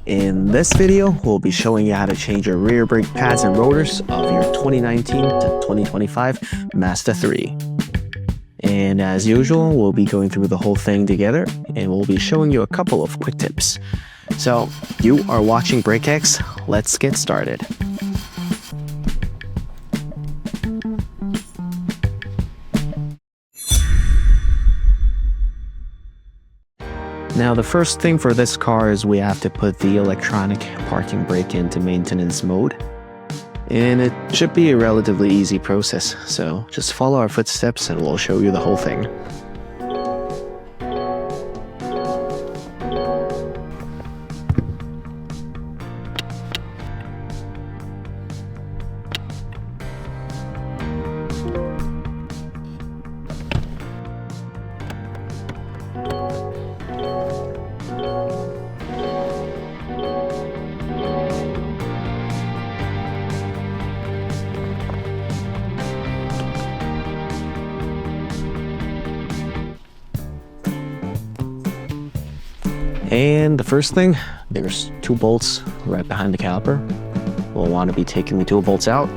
In this video, we'll be showing you how to change your rear brake pads and rotors of your 2019 to 2025 Mazda 3. And as usual, we'll be going through the whole thing together, and we'll be showing you a couple of quick tips. So, you are watching BrakeX, let's get started. Now the first thing for this car is we have to put the electronic parking brake into maintenance mode. And it should be a relatively easy process, so just follow our footsteps and we'll show you the whole thing. And the first thing, there's two bolts right behind the caliper. We'll want to be taking the two bolts out.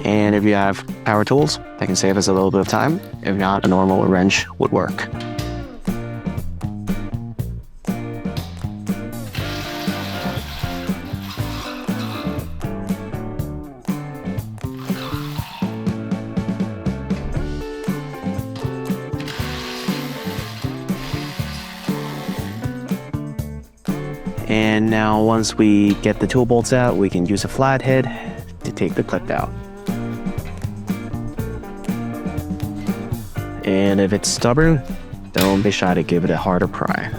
And if you have power tools, that can save us a little bit of time. If not, a normal wrench would work. And now once we get the tool bolts out, we can use a flathead to take the clip out. And if it's stubborn, don't be shy to give it a harder pry.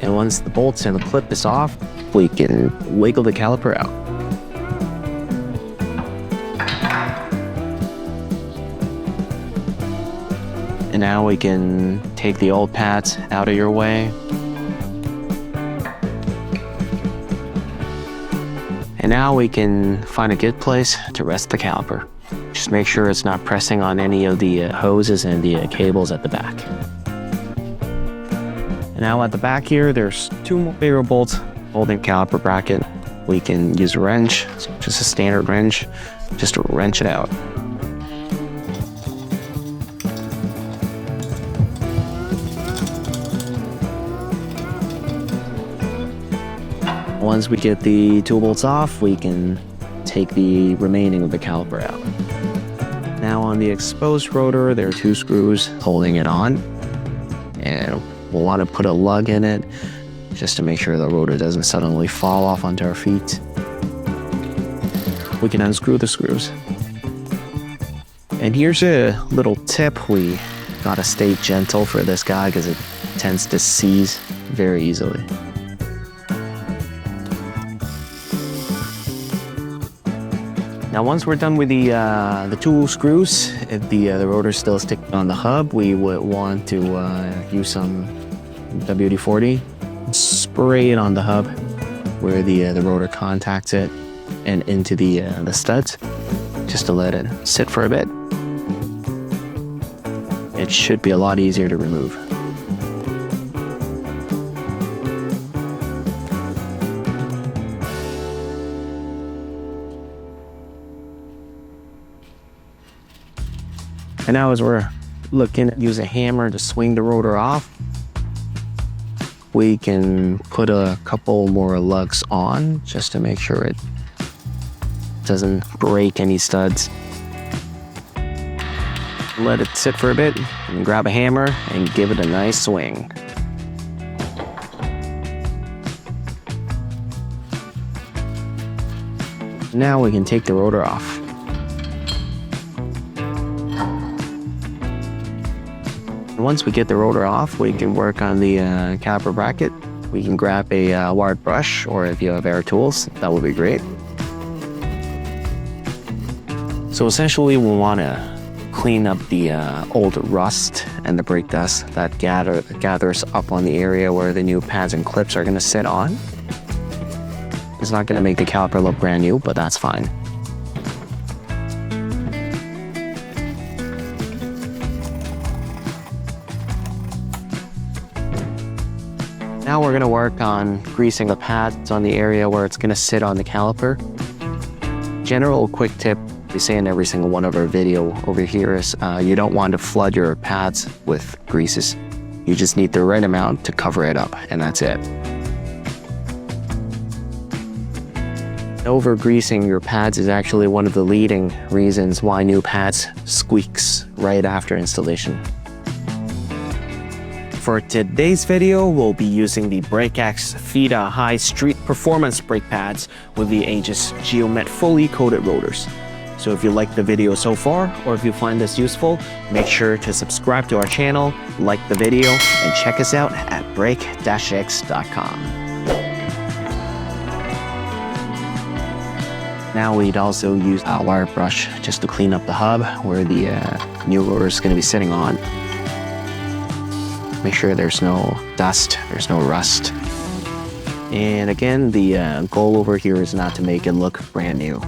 And once the bolts and the clip is off, we can wiggle the caliper out. And now we can take the old pads out of your way. And now we can find a good place to rest the caliper. Just make sure it's not pressing on any of the hoses and the cables at the back. And now at the back here, there's two more bigger bolts holding caliper bracket. We can use a wrench, just a standard wrench, just to wrench it out. Once we get the tool bolts off, we can take the remaining of the caliper out. Now on the exposed rotor, there are two screws holding it on. And we'll want to put a lug in it just to make sure the rotor doesn't suddenly fall off onto our feet. We can unscrew the screws. And here's a little tip. We gotta stay gentle for this guy because it tends to seize very easily. Now once we're done with the two screws, if the rotor's still sticking on the hub, we would want to use some WD-40, spray it on the hub where the rotor contacts it and into the studs, just to let it sit for a bit. It should be a lot easier to remove. And now as we're looking to use a hammer to swing the rotor off, we can put a couple more lugs on just to make sure it doesn't break any studs. Let it sit for a bit and grab a hammer and give it a nice swing. Now we can take the rotor off. Once we get the rotor off, we can work on the caliper bracket. We can grab a wired brush, or if you have air tools, that would be great. So essentially, we want to clean up the old rust and the brake dust that gathers up on the area where the new pads and clips are going to sit on. It's not going to make the caliper look brand new, but that's fine. Now we're gonna work on greasing the pads on the area where it's gonna sit on the caliper. General quick tip we say in every single one of our video over here is you don't want to flood your pads with greases. You just need the right amount to cover it up, and that's it. Over-greasing your pads is actually one of the leading reasons why new pads squeaks right after installation. For today's video, we'll be using the BrakeX Theta High Street Performance brake pads with the Aegis GEOMET fully coated rotors. So if you like the video so far, or if you find this useful, make sure to subscribe to our channel, like the video, and check us out at brake-x.com. Now we'd also use a wire brush just to clean up the hub where the new rotor is going to be sitting on. Make sure there's no dust, there's no rust. And again, the goal over here is not to make it look brand new.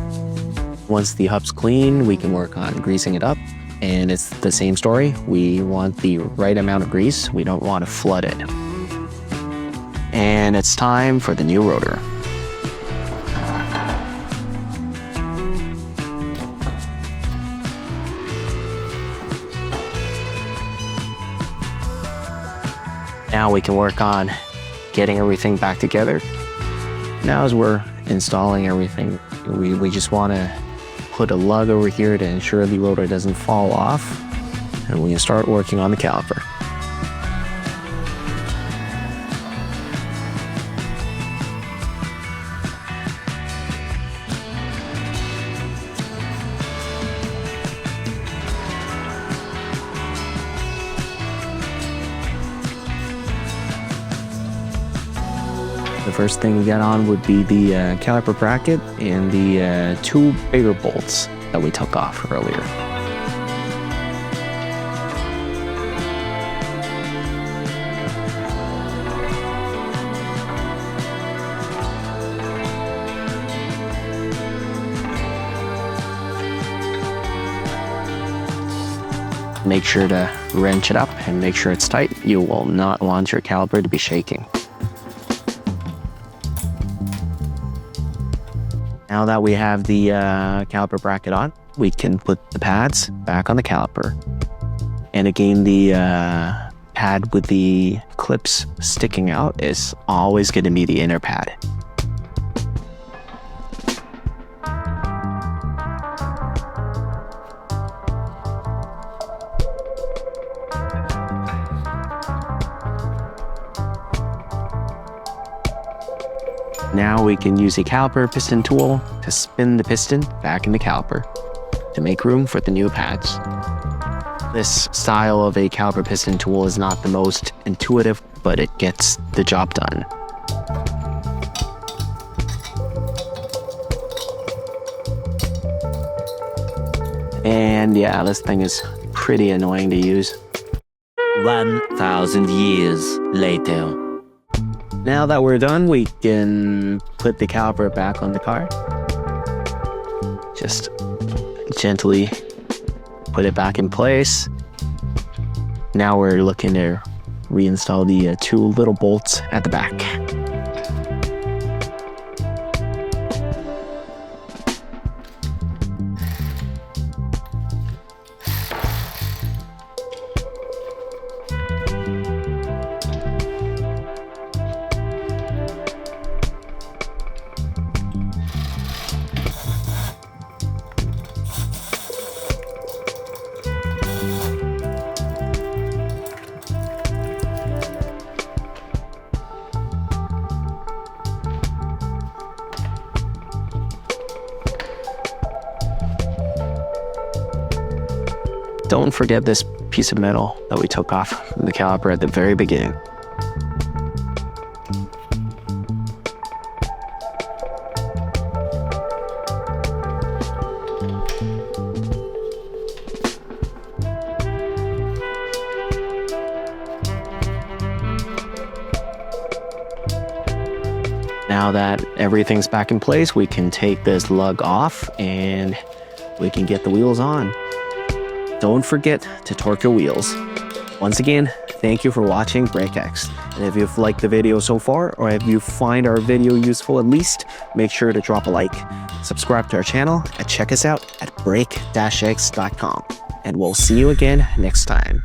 Once the hub's clean, we can work on greasing it up. And it's the same story. We want the right amount of grease. We don't want to flood it. And it's time for the new rotor. Now we can work on getting everything back together. Now as we're installing everything, we just want to put a lug over here to ensure the rotor doesn't fall off, and we can start working on the caliper. The first thing we got on would be the caliper bracket and the two bigger bolts that we took off earlier. Make sure to wrench it up and make sure it's tight. You will not want your caliper to be shaking. Now that we have the caliper bracket on, we can put the pads back on the caliper. And again, the pad with the clips sticking out is always going to be the inner pad. Now we can use a caliper piston tool to spin the piston back in the caliper to make room for the new pads. This style of a caliper piston tool is not the most intuitive, but it gets the job done. And yeah, this thing is pretty annoying to use. 1,000 years later. Now that we're done, we can put the caliper back on the car. Just gently put it back in place. Now we're looking to reinstall the two little bolts at the back. Don't forget this piece of metal that we took off the caliper at the very beginning. Now that everything's back in place, we can take this lug off and we can get the wheels on. Don't forget to torque your wheels. Once again, Thank you for watching BrakeX. And if you've liked the video so far, or if you find our video useful at least, make sure to drop a like, subscribe to our channel, and check us out at brake-x.com. And we'll see you again next time.